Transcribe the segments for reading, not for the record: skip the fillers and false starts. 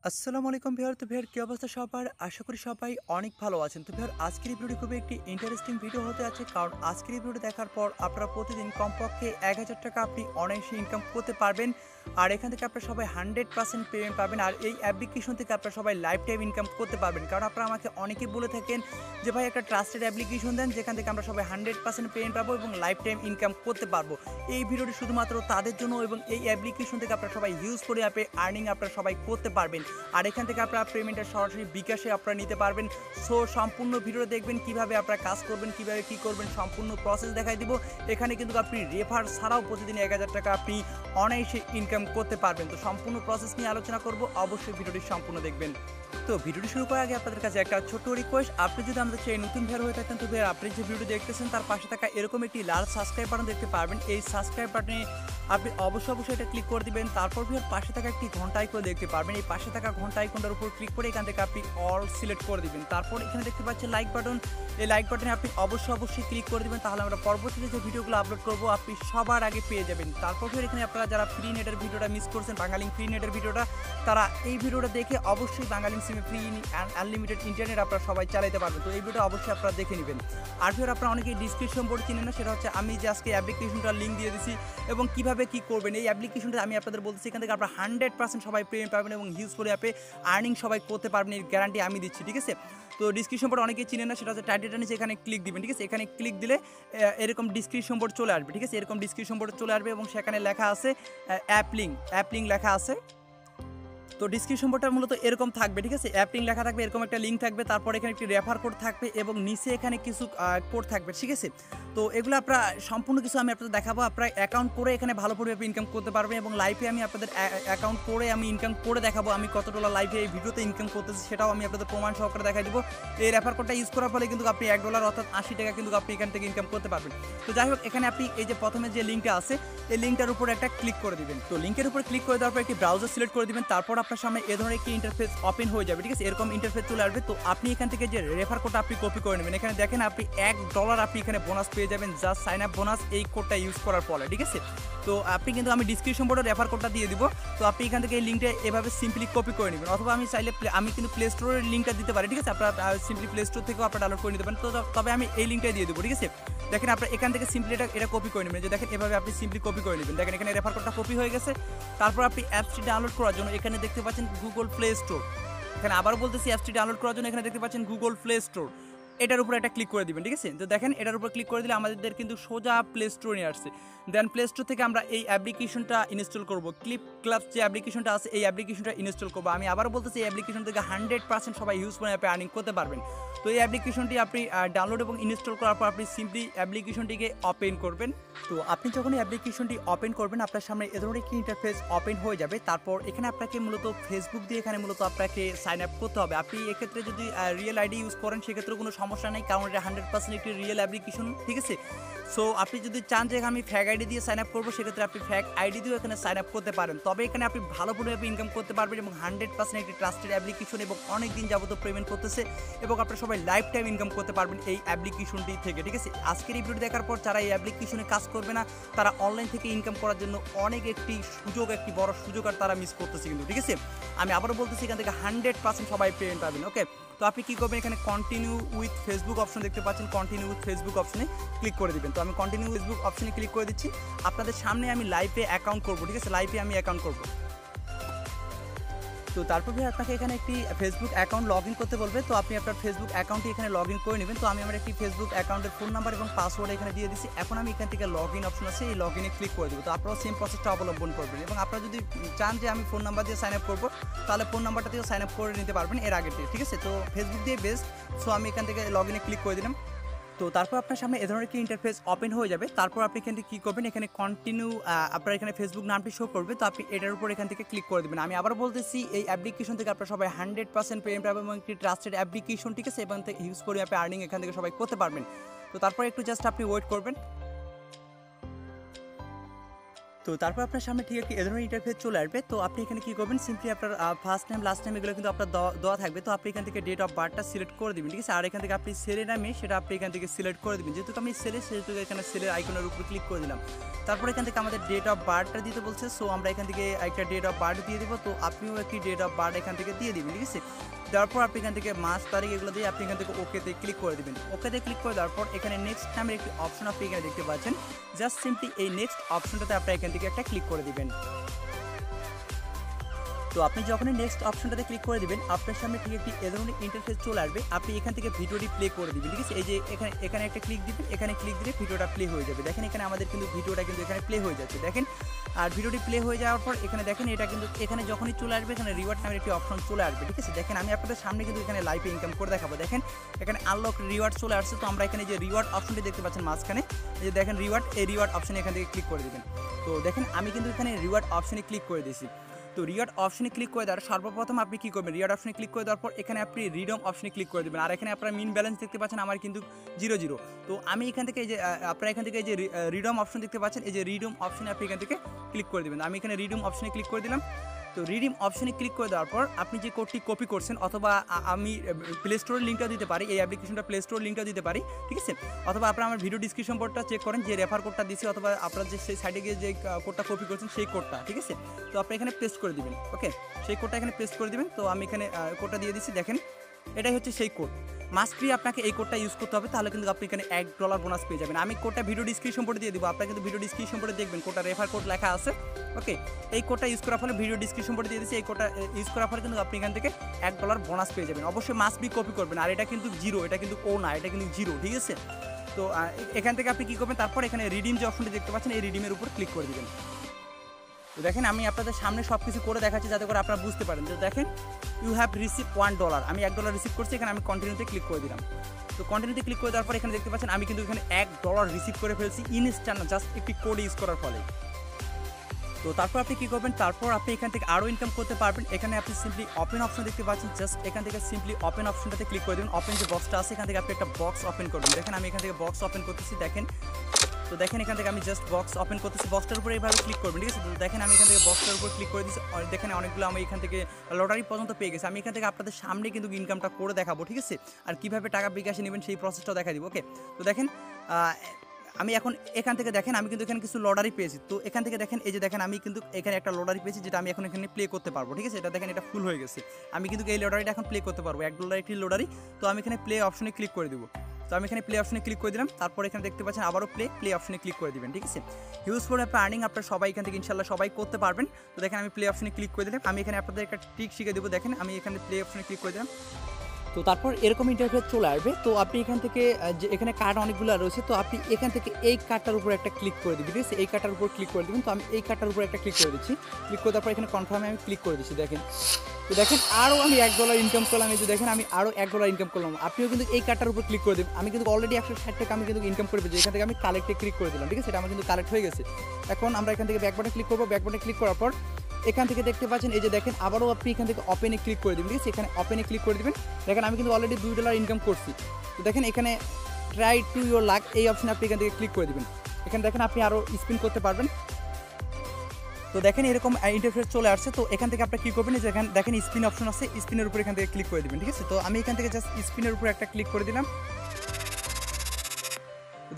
আসসালামু আলাইকুম ভিউয়ার। তো ভিউয়ার কি অবস্থা সবার? আশা করি সবাই অনেক ভালো আছেন। তো ভিউয়ার আজকের এই ভিডিওটি খুবই একটি ইন্টারেস্টিং ভিডিও হতে যাচ্ছে, কারণ আজকের এই ভিডিওটি দেখার পর আপনারা প্রতিদিন কমপক্ষে ১,০০০ টাকা আপনি অনায়াসে ইনকাম করতে পারবেন। আর এখান থেকে আপনারা সবাই 100% পেমেন্ট পাবেন। আর এই অ্যাপ্লিকেশন থেকে আপনারা সবাই লাইফ টাইম ইনকাম করতে পারবেন। কারণ আপনারা আমাকে অনেকেই বলে থাকেন যে ভাই একটা ট্রাস্টেড অ্যাপ্লিকেশন দেন যেখান থেকে আমরা সবাই 100% পেমেন্ট পাবো এবং লাইফ টাইম ইনকাম করতে পারবো। এই ভিডিওটি শুধুমাত্র তাদের জন্য এবং এই অ্যাপ্লিকেশন থেকে আপনারা সবাই ইউজ করে অ্যাপে আর্নিং আপনারা সবাই করতে পারবেন। আর এখান থেকে আপনারা পেমেন্টটা সরাসরি বিকাশে আপনারা নিতে পারবেন। সো সম্পূর্ণ ভিডিও দেখবেন কিভাবে আপনারা কাজ করবেন, কিভাবে কি করবেন, সম্পূর্ণ প্রসেস দেখাই দিব। এখানে কিন্তু আপনি রেফার ছাড়াও প্রতিদিন ১,০০০ টাকা আপনি অনায়াসে ইনকাম করতে পারবেন। তো সম্পূর্ণ প্রসেস নিয়ে আলোচনা করব, অবশ্যই ভিডিওটি সম্পূর্ণ দেখবেন। তো ভিডিওটি শুরু করার আগে আপনাদের কাছে একটা ছোট্ট রিকোয়েস্ট, আপনি যদি আমাদের চ্যানেলে নতুন ভিউয়ার হয়ে থাকেন তো ভিউয়ার আপনি যে ভিডিও দেখতেছেন তার পাশে থাকা এরকম একটি লাল সাবস্ক্রাইব বাটন দেখতে পারবেন। এই সাবস্ক্রাইব বাটনে আপনি অবশ্যই এটা ক্লিক করে দিবেন। তারপর ভিউয়ার পাশে থাকা একটি ঘন্টা আইকন দেখতে পারবেন। এই পাশে থাকা ঘন্টা আইকনটার উপর ক্লিক করে এখান থেকে আপনি অল সিলেক্ট করে দিবেন। তারপর এখানে দেখতে পাচ্ছেন লাইক বাটন, এই লাইক বাটনে আপনি অবশ্যই ক্লিক করে দিবেন। তাহলে আমরা পরবর্তীতে যে ভিডিওগুলো আপলোড করব আপনি সবার আগে পেয়ে যাবেন। তারপর ভিউয়ার এখানে আপনারা যারা ফ্রি নেটের ভিডিওটা মিস করছেন, বাঙালি ফ্রি নেটের ভিডিওটা, তারা এই ভিডিওটা দেখে অবশ্যই বাঙালি সিমে ফ্রি আনলিমিটেড ইন্টারনেট আপনারা সবাই চালাতে পারবেন। তো এই ভিডিওটা অবশ্যই আপনারা দেখে নেবেন। আর ভিউয়ার আপনারা অনেকেই ডিসক্রিপশন বোর্ড চিনেন না, সেটা হচ্ছে আমি যে আজকে অ্যাপ্লিকেশনটার লিঙ্ক দিয়ে দিচ্ছি এবং কিভাবে কি করবেন এই অ্যাপ্লিকেশনটা আমি আপনাদের বলতেছি। এখান থেকে আপনারা 100% সবাই পেমেন্ট পাবেন এবং হিউজ করে অ্যাপে আর্নিং সবাই করতে পারবেন, এই গ্যারান্টি আমি দিচ্ছি, ঠিক আছে? তো ডিসক্রিপশন বোর্ড অনেকেই চিনেন না, সেটা হচ্ছে টাইটেলটা নিচে এখানে ক্লিক দিবেন, ঠিক আছে? এখানে ক্লিক দিলে এরকম ডিসক্রিপশন বোর্ড চলে আসবে, ঠিক আছে? এরকম ডিসক্রিপশন বোর্ড চলে আসবে এবং সেখানে লেখা আছে অ্যাপ লিঙ্ক লেখা আছে। তো ডিসক্রিপশন বোর্ডটা মূলত এরকম থাকবে, ঠিক আছে? অ্যাপ লিঙ্ক লেখা থাকবে, এরকম একটা লিঙ্ক থাকবে, তারপর এখানে একটি রেফার কোড থাকবে এবং নিচে এখানে কিছু কোড থাকবে, ঠিক আছে? তো এগুলো আপনারা সম্পূর্ণ কিছু আমি আপনাদের দেখাবো। আপনারা অ্যাকাউন্ট করে এখানে ভালো পরিমাণে ইনকাম করতে পারবেন এবং লাইভে আমি আপনাদের অ্যাকাউন্ট করে আমি ইনকাম করে দেখাবো। আমি কত ডলার লাইভে এই ভিডিওতে ইনকাম করতেছি সেটাও আমি আপনাদের প্রমাণ সহকারে দেখাই দেবো। এই রেফার কোডটা ইউজ করার ফলে কিন্তু আপনি $1 অর্থাৎ 80 টাকা কিন্তু আপনি এখান থেকে ইনকাম করতে পারবেন। তো যাই হোক, এখানে আপনি এই যে প্রথমে যে লিঙ্কটা আছে এই লিঙ্কটার উপর একটা ক্লিক করে দিবেন। তো লিঙ্কের উপর ক্লিক করে দেওয়ার পর একটি ব্রাউজার সিলেক্ট করে দিবেন। তারপর আপনার সামনে এ ধরনের একটি ইন্টারফেস ওপেন হয়ে যাবে, ঠিক আছে? এরকম ইন্টারফেস চলে আসবে। তো আপনি এখান থেকে যে রেফার কোডটা আপনি কপি করে নেবেন। এখানে দেখেন আপনি $1 আপনি এখানে বোনাস পেয়ে যাবেন, জাস্ট সাইন আপ বোনাস এই কোডটা ইউজ করার ফলে, ঠিক আছে? তো আপনি কিন্তু আমি ডিসক্রিপশন বোর্ডে রেফার কোডটা দিয়ে দিব। তো আপনি এখান থেকে এই লিঙ্কটা এভাবে সিম্পলি কপি করে নেবেন, অথবা আমি চাইলে আমি কিন্তু প্লে স্টোরের লিঙ্কটা দিতে পারি, ঠিক আছে? আপনারা সিম্পলি প্লে স্টোর থেকেও আপনারা ডাউনলোড করে নিতে পারেন। তো তবে আমি এই লিঙ্কটাই দিয়ে দেবো, ঠিক আছে? দেখেন আপনার এখান থেকে সিম্পলি এটা কপি করে নেবেন, যে দেখেন এভাবে আপনি সিম্পলি কপি করে নেবেন। দেখেন এখানে রেফার কোডটা কপি হয়ে গেছে। তারপর আপনি অ্যাপসটি ডাউনলোড করার জন্য এখানে দেখতে পাচ্ছেন গুগল প্লে স্টোর। এখানে আবার বলতেছি, অ্যাপসটি ডাউনলোড করার জন্য এখানে দেখতে পাচ্ছেন গুগল প্লে স্টোর, এটার উপর একটা ক্লিক করে দিবেন, ঠিক আছে? তো দেখেন এটার উপর ক্লিক করে দিলে আমাদের কিন্তু সোজা প্লে স্টোর নিয়ে আসছে। দেন প্লে স্টোর থেকে আমরা এই অ্যাপ্লিকেশনটা ইনস্টল করব, ক্লাব যে অ্যাপ্লিকেশনটা আছে এই অ্যাপ্লিকেশনটা ইনস্টল করবো। আমি আবার বলতেছি এই অ্যাপ্লিকেশন থেকে 100% সবাই ইউজ করে অ্যাপে আর্নিং করতে পারবেন। তো এই অ্যাপ্লিকেশনটি আপনি ডাউনলোড এবং ইনস্টল করার পর আপনি সিম্পলি অ্যাপ্লিকেশনটিকে ওপেন করবেন। তো আপনি যখন অ্যাপ্লিকেশনটি ওপেন করবেন আপনার সামনে এ ধরনের একটি ইন্টারফেস ওপেন হয়ে যাবে। তারপর এখানে আপনাকে মূলত ফেসবুক দিয়ে এখানে মূলত আপনাকে সাইন আপ করতে হবে। আপনি এক্ষেত্রে যদি রিয়েল আইডি ইউজ করেন সেক্ষেত্রে কোনো সমস্যা নেই, কারণ এটা 100% একটি রিয়েল অ্যাপ্লিকেশন, ঠিক আছে? সো আপনি যদি চান যে আমি ফ্যাক আইডি দিয়ে সাইন আপ করবো সেক্ষেত্রে আপনি ফ্যাক আইডি দিয়েও এখানে সাইন আপ করতে পারেন। তবে এখানে আপনি ভালো পরিমাণে ইনকাম করতে পারবেন এবং 100% একটি ট্রাস্টেড অ্যাপ্লিকেশন এবং অনেক দিন যাবত পেমেন্ট করতেছে এবং আপনারা সবাই লাইফ টাইম ইনকাম করতে পারবেন এই অ্যাপ্লিকেশনটি থেকে, ঠিক আছে? আজকের এই ভিডিও দেখার পর যারা এই অ্যাপ্লিকেশনে কাজ করবে না তারা অনলাইন থেকে ইনকাম করার জন্য অনেক একটি বড় সুযোগ আর তারা মিস করতেছে কিন্তু, ঠিক আছে? আমি আবারও বলতেছি এখান থেকে 100% সবাই পেমেন্ট পাবেন, ওকে? তো আপনি কী করবেন, এখানে কন্টিনিউ উইথ ফেসবুক অপশন দেখতে পাচ্ছেন, কন্টিনিউ উইথ ফেসবুক অপশনে ক্লিক করে দিবেন। তো আমি কন্টিনিউ ফেসবুক অপশনে ক্লিক করে দিচ্ছি। আপনাদের সামনে আমি লাইভে অ্যাকাউন্ট করবো, ঠিক আছে? লাইভে আমি অ্যাকাউন্ট করবো। তো তারপর ভাই আপনাকে এখানে একটি ফেসবুক অ্যাকাউন্ট লগ ইন করতে বলবে। তো আপনি আপনার ফেসবুক অ্যাকাউন্টটি এখানে লগ ইন করে নেবেন। তো আমি আমার একটি ফেসবুক অ্যাকাউন্টের ফোন নাম্বার এবং পাসওয়ার্ড এখানে দিয়ে দিচ্ছি। এখন আমি এখান থেকে লগ ইন অপশন আছে, এই লগ ইনে ক্লিক করে দেবো। তো আপনারাও সেম প্রসেসটা অবলম্বন করবেন এবং আপনারা যদি চান যে আমি ফোন নাম্বার দিয়ে সাইন আপ করবো তাহলে ফোন নাম্বারটা দিয়েও সাইন আপ করে নিতে পারবেন এর আগের থেকে, ঠিক আছে? তো ফেসবুক দিয়ে বেস্ট। সো আমি এখান থেকে লগ ইনে ক্লিক করে দিলাম। তো তারপর আপনার সামনে এ ধরনের একটি ইন্টারফেস ওপেন হয়ে যাবে। তারপর আপনি এখান থেকে কী করবেন, এখানে কন্টিনিউ আপনার এখানে ফেসবুক নামটি শো করবে। তো আপনি এটার উপর এখান থেকে ক্লিক করে দেবেন। আমি আবার বলতেছি এই অ্যাপ্লিকেশন থেকে আপনারা সবাই 100% পেমেন্ট পাবেন এবং একটি ট্রাস্টেড অ্যাপ্লিকেশন, ঠিক আছে? এবং ইউজ করে অ্যাপে আর্নিং এখান থেকে সবাই করতে পারবেন। তো তারপর একটু জাস্ট আপনি ওয়েট করবেন। তো তারপর আপনার সামনে ঠিক একটি এ ধরনের ইন্টারফেস চলে আসবে। তো আপনি এখানে কি করবেন, সিম্পলি আপনার ফার্স্ট নেম লাস্ট নেম এগুলো কিন্তু আপনার দেওয়া থাকবে। তো আপনি এখান থেকে ডেট অফ বার্থটা সিলেক্ট করে দিবেন, ঠিক আছে। আর এখান থেকে আপনি সেলের নামে সেটা আপনি এখান থেকে সিলেক্ট করে দিবেন। যেহেতু আমি সেলে, সেহেতু এখানে সেলের আইকনের উপর ক্লিক করে দিলাম। তারপর এখান থেকে আমাদের ডেট অফ বার্থটা দিতে বলছে, সো আমরা এখান থেকে একটা ডেট অফ বার্থ দিয়ে দেবো। তো আপনিও একটি ডেট অফ বার্থ এখান থেকে দিয়ে দিবেন, ঠিক আছে। তারপর আপনি এখান থেকে মাস তারিখ এগুলো দিয়ে আপনি এখান থেকে ওকেতে ক্লিক করে দিবেন। ওকেতে ক্লিক করে দেওয়ার পর এখানে নেক্সট নামের একটি অপশন আপনি এখানে দেখতে পাচ্ছেন। জাস্ট সিম্পলি এই নেক্সট অপশনটাতে আপনি এখান থেকে একটা ক্লিক করে দিবেন। তো আপনি যখনই নেক্সট অপশনটাতে ক্লিক করে দিবেন, আপনার সামনে ঠিক একটি এ ধরনের ইন্টারফেস চলে আসবে। আপনি এখান থেকে ভিডিওটি প্লে করে দিবেন, ঠিক আছে। এই যে এখানে একটা ক্লিক দিবেন, এখানে ক্লিক দিলে ভিডিওটা প্লে হয়ে যাবে। দেখেন এখানে আমাদের কিন্তু ভিডিওটা কিন্তু এখানে প্লে হয়ে যাচ্ছে, দেখেন। আর ভিডিওটি প্লে হয়ে যাওয়ার পর এখানে দেখেন এটা কিন্তু এখানে যখনই চলে আসবে এখানে রিওয়ার্ড নামের একটি অপশন চলে আসবে, ঠিক আছে। দেখেন আমি আপনাদের সামনে কিন্তু এখানে লাইভে ইনকাম করে দেখাবো। দেখেন এখানে আনলক রিওয়ার্ড চলে আসছে। তো আমরা এখানে যে রিওয়ার্ড অপশনটি দেখতে পাচ্ছেন মাঝখানে, এই যে দেখেন রিওয়ার্ড, এই রিওয়ার্ড অপশনে এখান থেকে ক্লিক করে দিবেন। তো দেখেন আমি কিন্তু এখানে রিওয়ার্ড অপশনে ক্লিক করে দিয়েছি। তো রিওয়ার্ড অপশনে ক্লিক করে দেওয়ার সর্বপ্রথম আপনি কী করবেন, রিওয়ার্ড অপশনে ক্লিক করে দেওয়ার পর এখানে আপনি রিডম অপশনে ক্লিক করে দেবেন। আর এখানে আপনার মিন ব্যালেন্স দেখতে পাচ্ছেন আমার কিন্তু 0 তো আমি এখান থেকে এই যে আপনারা এখান থেকে এই যে রিডম অপশন দেখতে পাচ্ছেন, এই যে রিডম অপশনে আপনি এখান থেকে ক্লিক করে দেবেন। আমি এখানে রিডম অপশনে ক্লিক করে দিলাম। তো রিডিম অপশনে ক্লিক করে দেওয়ার পর আপনি যে কোডটি কপি করছেন, অথবা আমি প্লে স্টোরের লিঙ্কটাও দিতে পারি, এই অ্যাপ্লিকেশনটা প্লে স্টোর লিঙ্কটাও দিতে পারি, ঠিক আছে। অথবা আপনারা আমার ভিডিও ডিসক্রিপশন বোর্ডটা চেক করেন, যে রেফার কোডটা দিচ্ছি, অথবা আপনার যে সেই সাইডে গিয়ে যে কোডটা কপি করছেন সেই কোডটা, ঠিক আছে। তো আপনি এখানে পেস্ট করে দিবেন, ওকে, সেই কোডটা এখানে পেস্ট করে দিবেন। তো আমি এখানে কোডটা দিয়ে দিচ্ছি, দেখেন এটাই হচ্ছে সেই কোড। মাস্ট বি আপনাকে এই কোডটা ইউজ করতে হবে, তাহলে কিন্তু আপনি এখানে $1 বোনাস পেয়ে যাবেন। আমি কোডটা ভিডিও ডিসক্রিপশন বোর্ডে দিয়ে দিব, আপনারা কিন্তু ভিডিও ডিসক্রিপশন বোর্ডে দেখবেন কোডটা রেফার কোড লেখা আছে, ওকে। এই কোডটা ইউজ করার ফলে ভিডিও ডিসক্রিপশন বোর্ডে দিয়ে দিচ্ছি, এই কোডটা ইউজ করার ফলে কিন্তু আপনি এখান থেকে $1 বোনাস পেয়ে যাবেন। অবশ্যই মাস্ট বি কপি করবেন। আর এটা কিন্তু 0, এটা কিন্তু ও না, এটা কিন্তু 0, ঠিক আছে। তো এখান থেকে আপনি কী করবেন, তারপর এখানে রিডিম যে অপশনটি দেখতে পাচ্ছেন, এই রিডিমের উপর ক্লিক করে দিবেন। তো দেখেন আমি আপনাদের সামনে সব কিছু করে দেখাচ্ছি যাতে করে আপনারা বুঝতে পারেন। তো দেখেন ইউ হ্যাভ রিসিভ $1, আমি $1 রিসিভ করছি। এখানে আমি কন্টিনিউতে ক্লিক করে দিলাম। তো কন্টিনিউতে ক্লিক করে দেওয়ার পর এখানে দেখতে পাচ্ছেন আমি কিন্তু এখানে $1 রিসিভ করে ফেলছি ইনস্ট্যান্ট, জাস্ট একটি কোড ইউজ করার ফলে। তো তারপর আপনি কী করবেন, তারপর আপনি এখান থেকে আরও ইনকাম করতে পারবেন। এখানে আপনি সিম্পলি ওপেন অপশন দেখতে পাচ্ছেন, জাস্ট এখান থেকে সিম্পলি ওপেন অপশনটাতে ক্লিক করে দেবেন। ওপেন যে বক্সটা আছে এখান থেকে আপনি একটা বক্স ওপেন করবেন। দেখেন আমি এখান থেকে বক্স ওপেন করতেছি, দেখেন। তো দেখেন এখান থেকে আমি জাস্ট বক্স ওপেন করতেছি, বক্সটার উপরে এইভাবে ক্লিক করবেন, ঠিক আছে। তো দেখেন আমি এখান থেকে বক্সটার উপর ক্লিক করে দিচ্ছি। দেখেন অনেকগুলো আমি এখান থেকে লটারি পর্যন্ত পেয়ে গেছি। আমি এখান থেকে আপনাদের সামনে কিন্তু ইনকামটা করে দেখাবো, ঠিক আছে। আর কীভাবে টাকা বিকাশে নেবেন সেই প্রসেসটাও দেখা দিব, ওকে। তো দেখেন আমি এখন এখান থেকে দেখেন আমি কিন্তু এখানে কিছু লটারি পেয়েছি। তো এখান থেকে দেখেন এই যে দেখেন আমি কিন্তু এখানে একটা লটারি পেয়েছি, যেটা আমি এখন এখানে প্লে করতে পারবো, ঠিক আছে। এটা দেখেন এটা ফুল হয়ে গেছে। আমি কিন্তু এই লটারিটা এখন প্লে করতে পারবো, $1 একটি লটারি। তো আমি এখানে প্লে অপশনে ক্লিক করে দেবো। তো আমি এখানে প্লে অপশনে ক্লিক করে দিলাম। তারপর এখানে দেখতে পাচ্ছেন আবারও প্লে অপশনে ক্লিক করে দিবেন, ঠিক আছে। হিউজ ফর আপনার আর্নিং আপনার সবাই এখান থেকে ইনশাল্লাহ সবাই করতে পারবেন। তো দেখেন আমি প্লে অপশনে ক্লিক করে দিলাম। আমি এখানে আপনাদের একটা ট্রিক শিখে দেবো। দেখেন আমি এখানে প্লে অপশনে ক্লিক করে দিলাম। তো তারপর এরকম ইন্টারফেস চলে আসবে। তো আপনি এখান থেকে যে এখানে কার্ড অনেকগুলো রয়েছে, তো আপনি এখান থেকে এই কার্ডটার উপর একটা ক্লিক করে দিবেন, ঠিক আছে। এই কার্ডটার উপর ক্লিক করে দেবেন। তো আমি এই কার্ডটার উপর একটা ক্লিক করে দিচ্ছি। ক্লিক করে তারপর এখানে কনফার্মে আমি ক্লিক করে দিচ্ছি, দেখেন। তো দেখেন আরও আমি $1 ইনকাম করলাম। এই যে দেখেন আমি আরও $1 ইনকাম করলাম। আপনিও কিন্তু এই কার্ডটার উপর ক্লিক করে দেবেন। আমি কিন্তু অলরেডি 160 টাকা আমি কিন্তু ইনকাম করে পেয়েছি। এখান থেকে আমি কালেক্টে ক্লিক করে দিলাম, ঠিক আছে। এটা আমার কিন্তু কালেক্ট হয়ে গেছে। এখন আমরা এখান থেকে ব্যাক বাটনে ক্লিক করবো। ব্যাক বাটনে ক্লিক করার পর এখান থেকে দেখতে পাচ্ছেন এই যে দেখেন আবারও আপনি এখান থেকে ওপেনে ক্লিক করে দেবেন, ঠিক আছে। এখানে ওপেনে ক্লিক করে দেবেন। দেখেন আমি কিন্তু অলরেডি $2 ইনকাম করছি। তো দেখেন এখানে ট্রাই টু ইউর লাক এই অপশনে আপনি এখান থেকে ক্লিক করে দেবেন। এখানে দেখেন আপনি আরও স্পিন করতে পারবেন। তো দেখেন এরকম ইন্টারফেস চলে আসছে। তো এখান থেকে আপনি কী করবেন, যেখানে দেখেন স্পিন অপশন আছে, স্পিনের উপর এখান থেকে ক্লিক করে দেবেন, ঠিক আছে। তো আমি এখান থেকে জাস্ট স্পিনের উপর একটা ক্লিক করে দিলাম।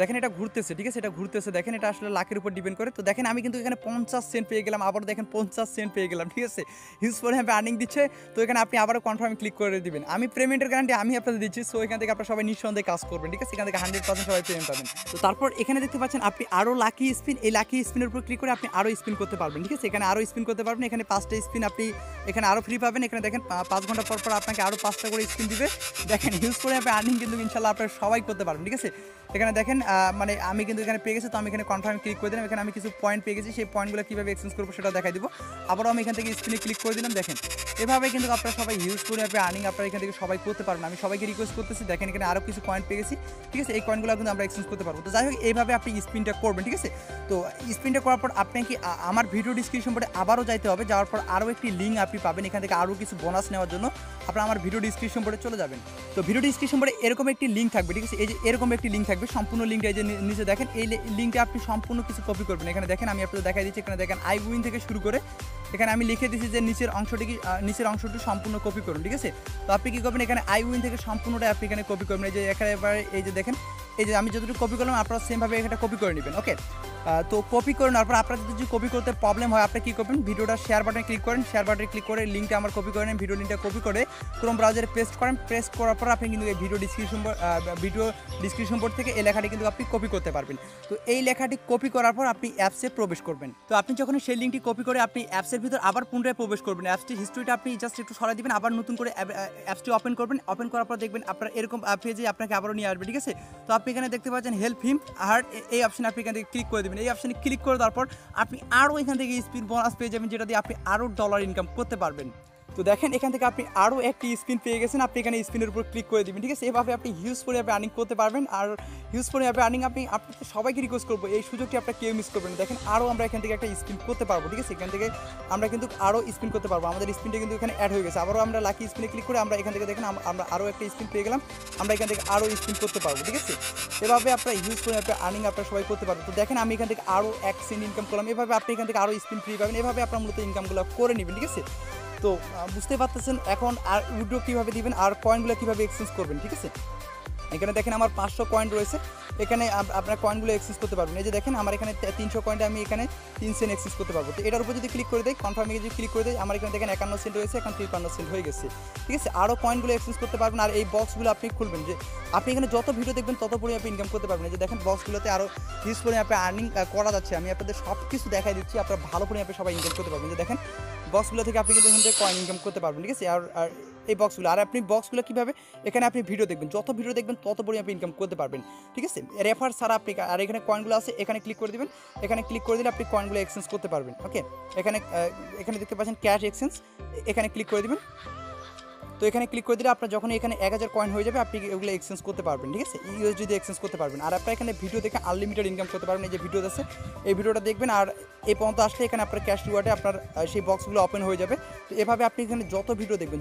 দেখেন এটা ঘুরতেছে, ঠিক আছে। এটা ঘুরতেছে, দেখেন এটা আসলে লাখের উপর ডিপেন্ড করে। তো দেখেন আমি কিন্তু এখানে 50 সেন্ট পেয়ে গেলাম, আবার দেখেন 50 সেন্ট পেয়ে গেলাম, ঠিক আছে। হিউজ পরিমাণে আর্নিং দিচ্ছে। তো এখানে আপনি আবারও কনফার্ম ক্লিক করে দিবেন। আমি পেমেন্টের গ্যারান্টি আমি আপনাদের দিচ্ছি। সো এখান থেকে আপনারা সবাই নিঃসন্দেহে কাজ করবেন, ঠিক আছে। এখান থেকে 100% সবাই পেমেন্ট পাবেন। তো তারপর এখানে দেখতে পাচ্ছেন আপনি আরও লাকি স্পিন, এই লাকি স্পিনের উপর ক্লিক করে আপনি আরও স্পিন করতে পারবেন, ঠিক আছে। এখানে আরও স্পিন করতে পারবেন। এখানে 5টা স্পিন আপনি এখানে আরও ফ্রি পাবেন। এখানে দেখেন 5 ঘন্টা পর পর আপনাকে আরও 5টা করে স্পিন দিবে। দেখেন হিউজ পরিমাণে আর্নিং কিন্তু ইনশাল্লাহ আপনারা সবাই করতে পারবেন, ঠিক আছে। এখানে দেখেন মানে আমি কিন্তু এখানে পেয়ে গেছি। তো আমি এখানে কনফার্ম ক্লিক করে দিলাম। এখানে আমি কিছু পয়েন্ট পেয়ে গেছি, সেই পয়েন্টগুলো কীভাবে এক্সচেঞ্জ করবো সেটা দেখাই দিব। আবারও আমি এখান থেকে স্পিনে ক্লিক করে দিলাম। দেখেন এভাবে কিন্তু আপনারা সবাই ইউজ করে আর্নিং আপনারা এখান থেকে সবাই করতে পারবেন। আমি সবাইকে রিকোয়েস্ট করতেছি, দেখেন এখানে আরও কিছু পয়েন্ট পেয়ে গেছি, ঠিক আছে। এই পয়েন্টগুলো কিন্তু আমরা এক্সচেঞ্জ করতে পারবো। তো যাই হোক এইভাবে আপনি স্পিনটা করবেন, ঠিক আছে। তো স্পিনটা করার পর আপনি কি আমার ভিডিও ডিসক্রিপশন বোর্ডে আবারও যাইতে হবে। যাওয়ার পর আরও একটি লিঙ্ক আপনি পাবেন। এখান থেকে আরও কিছু বোনাস নেওয়ার জন্য আপনারা আমার ভিডিও ডিসক্রিপশন বোর্ডে চলে যাবেন। তো ভিডিও ডিসক্রিপশন বোর্ডে এরকম একটি লিঙ্ক থাকবে, ঠিক আছে। এই যে এরকম একটি লিঙ্ক থাকবে, সম্পূর্ণ লিঙ্কটা এই যে নিচে দেখেন, এই লিঙ্কটা আপনি সম্পূর্ণ কিছু কপি করবেন। এখানে দেখেন আমি আপনাদের দেখাই দিচ্ছি, এখানে দেখেন আই উইন থেকে শুরু করে এখানে আমি লিখে দিচ্ছি যে নিচের অংশটি সম্পূর্ণ কপি করুন, ঠিক আছে। তো আপনি কী করবেন, এখানে আই উইন থেকে সম্পূর্ণটা আপনি এখানে কপি করবেন। এই যে একেবারে এই যে দেখেন, এই যে আমি যতটুকু কপি করলাম আপনারা সেমভাবে এটা কপি করে নেবেন। ওকে, তো কপি করে নেওয়ার পর আপনার যদি কপি করতে প্রবলেম হয় আপনি কী করবেন, ভিডিওটা শেয়ার বাটনে ক্লিক করেন, শেয়ার বাটনে ক্লিক করে লিঙ্কটা আমার কপি করে নেন, ভিডিও লিঙ্কটা কপি করে ক্রোম ব্রাউজারে পেস্ট করেন। পেস্ট করার পর আপনি কিন্তু এই ভিডিও ডিসক্রিপশন বোর্ড থেকে এই লেখাটি কিন্তু আপনি কপি করতে পারবেন। তো এই লেখাটি কপি করার পর আপনি অ্যাপসে প্রবেশ করবেন। তো আপনি যখন সেই লিঙ্কটি কপি করে আপনি অ্যাপসের ভিতর আবার পুনরায় প্রবেশ করবেন, অ্যাপসটি হিস্ট্রিটা আপনি জাস্ট একটু সরাই দিবেন, আবার নতুন করে অ্যাপসটি ওপেন করবেন। ওপেন করার পর দেখবেন আপনার এরকম পেজে আপনাকে আবারও নিয়ে আসবে, ঠিক আছে। তো আপনি এখানে দেখতে পাচ্ছেন হেল্প হিম হার্ট, এই অপশানে আপনি এখান থেকে ক্লিক করে দেবেন। এই অপশানে ক্লিক করে দেওয়ার পর আপনি আরও এখান থেকে স্পিন বোনাস পেয়ে যাবেন, যেটা দিয়ে আপনি আরও ডলার ইনকাম করতে পারবেন। তো দেখেন এখান থেকে আপনি আরও একটি স্পিন পেয়ে গেছেন, আপনি এখানে স্পিনের উপর ক্লিক করে দেবেন, ঠিক আছে। এভাবে আপনি হিউজ পরিমাণে আর্নিং করতে পারবেন। আর হিউজ পরিমাণে আর্নিং আপনাকে সবাইকে রিকোয়েস্ট করবো এই সুযোগটি আপনারা কেউ মিস করবেন। দেখেন আরও আমরা এখান থেকে একটা স্পিন করতে পারবো, ঠিক আছে। এখান থেকে আমরা কিন্তু আরও স্পিন করতে পারবো, আমাদের স্পিনটা কিন্তু এখানে অ্যাড হয়ে গেছে। আবারও আমরা লাকি স্পিনে ক্লিক করে আমরা এখান থেকে দেখেন আমরা আরও একটা স্পিন পেয়ে গেলাম, আমরা এখান থেকে আরও স্পিন করতে পারবো, ঠিক আছে। এভাবে আপনারা হিউজ পরিমাণে আর্নিং আপনারা সবাই করতে পারবো। তো দেখেন আমি এখান থেকে আরও 1 সেন্ট ইনকাম করলাম, এভাবে আপনি এখান থেকে আরও স্পিন ফ্রি পাবেন, এভাবে আপনার মূলত ইনকামগুলো করে নেবেন, ঠিক আছে। তো বুঝতে পারতেছেন এখন আর উইথড্র কীভাবে দিবেন আর কয়েনগুলো কীভাবে এক্সচেঞ্জ করবেন, ঠিক আছে। এখানে দেখেন আমার 500 কয়েন রয়েছে, এখানে আপনার কয়েনগুলো এক্সচেঞ্জ করতে পারবেন। এই যে দেখেন আমার এখানে 300 কয়েনটা আমি এখানে 3 সেন্ট এক্সচেঞ্জ করতে পারবো। তো এটার উপর যদি ক্লিক করে দেয়, কনফার্মে যদি ক্লিক করে দেয়, আমার এখানে দেখেন 51 সেন্ট রয়েছে, এখন 53 সেন্ট হয়ে গেছে, ঠিক আছে। আরও কয়েনগুলো এক্সচেঞ্জ করতে পারবেন। আর এই বক্সগুলো আপনি খুলবেন, যে আপনি এখানে যত ভিডিও দেখবেন তত পরিমাণে আপনি ইনকাম করতে পারবেন। এই যে দেখেন বক্সগুলোতে আরও হিউজ পরিমাণে আপনি আর্নিং করা যাচ্ছে। আমি আপনাদের সব কিছু দেখাই দিচ্ছি, আপনারা ভালো পরিমাণে আপনি সবাই ইনকাম করতে পারবেন। যে দেখেন বক্সগুলো থেকে আপনি কিন্তু এখান থেকে কয়েন ইনকাম করতে পারবেন, ঠিক আছে। আর এই বক্সগুলো, আর আপনি বক্সগুলো কীভাবে, এখানে আপনি ভিডিও দেখবেন, যত ভিডিও দেখবেন তত পরিমাণে আপনি ইনকাম করতে পারবেন, ঠিক আছে। রেফার ছাড়া আপনি, আর এখানে কয়েনগুলো আছে, এখানে ক্লিক করে দেবেন, এখানে ক্লিক করে দিলে আপনি কয়েনগুলো এক্সচেঞ্জ করতে পারবেন। ওকে, এখানে দেখতে পাচ্ছেন ক্যাশ এক্সচেঞ্জ, এখানে ক্লিক করে দেবেন। তো এখানে ক্লিক করে দিলে আপনার যখন এখানে 1000 কয়েন হয়ে যাবে আপনি এগুলো এক্সচেঞ্জ করতে পারবেন, ঠিক আছে। ইউএসডি দিয়ে এক্সচেঞ্জ করতে পারবেন। আর আপনার এখানে ভিডিও দেখে আনলিমিটেড ইনকাম করতে পারবেন। এই যে ভিডিও আছে, এই ভিডিওটা দেখবেন, আর এই পর্যন্ত আসলে এখানে আপনার ক্যাশ রিওয়ার্ডে আপনার সেই বক্সগুলো ওপেন হয়ে যাবে। তো এভাবে আপনি এখানে যত ভিডিও দেখবেন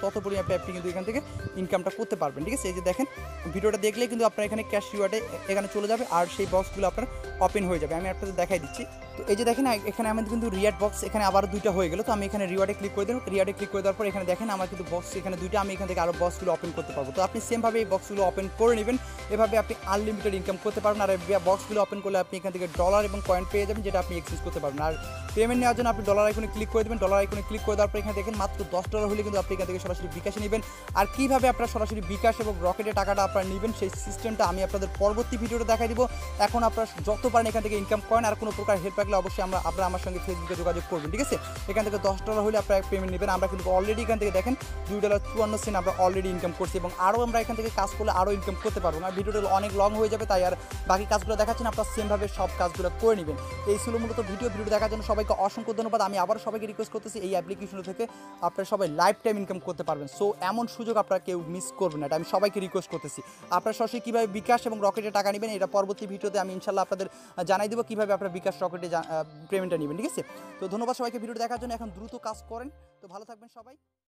তত পরিমাণে আপনি কিন্তু এখান থেকে ইনকামটা করতে পারবেন, ঠিক আছে। এই যে দেখেন ভিডিওটা দেখলে কিন্তু আপনার এখানে ক্যাশ রিওয়ার্ডে এখানে চলে যাবে, আর সেই বক্সগুলো আপনার ওপেন হয়ে যাবে। আমি আপনাদের দেখাই দিচ্ছি। তো এই যে দেখেন এখানে আমাদের কিন্তু রিওয়ার্ড বক্স এখানে আবার 2টা হয়ে গেল। তো আমি এখানে রিওয়ার্ডে ক্লিক করে দেবো, রিওয়ার্ডে ক্লিক করে দেওয়ার পর এখানে দেখেন আমার কিন্তু বক্স এখানে 2টা, আমি এখান থেকে আরও বক্সগুলো ওপেন করতে পারবো। তো আপনি সেমভাবে এই বক্সগুলো ওপেন করে নেবেন, এভাবে আপনি আনলিমিটেড ইনকাম করতে পারবেন। আর বক্সগুলো ওপেন করলে আপনি এখান থেকে ডলার এবং কয়েন পেয়ে যাবেন, যেটা আপনি এক্সচেঞ্জ করতে পারবেন। আর পেমেন্ট নেওয়ার জন্য আপনি ডলার আইকনে ক্লিক করে দেবেন, ডলার আইকনে ক্লিক করে দেওয়ার পর এখানে দেখেন মাত্র $10 হলে কিন্তু আপনি এখান থেকে সরাসরি বিকাশে নেবেন। আর কীভাবে আপনার সরাসরি বিকাশ এবং রকেটে টাকাটা আপনারা নেবেন সেই সিস্টেমটা আমি আপনাদের পরবর্তী ভিডিওতে দেখাই দিব। এখন আপনারা যত পারেন এখান থেকে ইনকাম করেন, আর কোনো প্রকার হেল্প লাগলে অবশ্যই আপনারা আমার সঙ্গে ফেসবুকে যোগাযোগ করবেন, ঠিক আছে। এখান থেকে $10 হলে আপনারা পেমেন্ট নেবেন। আমরা কিন্তু অলরেডি এখান থেকে দেখেন $2.54 আমরা অলরেডি ইনকাম করছি, এবং আরও আমরা এখান থেকে কাজ করলে আরও ইনকাম করতে পারবো না। ভিডিওটা অনেক লং হয়ে যাবে, তাই আর বাকি কাজগুলো দেখাচ্ছেন, আপনারা সেমভাবে সব কাজগুলো করে নেবেন। এই ছিল মূলত ভিডিও দেখার জন্য সবাইকে অসংখ্য ধন্যবাদ। আমি আবার সবাইকে রিকোয়েস্ট করতেছি এই অ্যাপ্লিকেশন থেকে আপনারা সবাই লাইফ টাইম ইনকাম করতে পারবেন। সো এমন সুযোগ আপনারা কেউ মিস করবেন না, এটা আমি সবাইকে রিকোয়েস্ট করতেছি। আপনারা সরাসরি কীভাবে বিকাশ এবং রকেটে টাকা নেবেন এটা পরবর্তী ভিডিওতে আমি ইনশাল্লাহ আপনাদের জানাই দেবো কীভাবে আপনারা বিকাশ রকেটে পেমেন্টটা নেবেন, ঠিক আছে। তো ধন্যবাদ সবাইকে ভিডিও দেখার জন্য। এখন দ্রুত কাজ করেন। তো ভালো থাকবেন সবাই।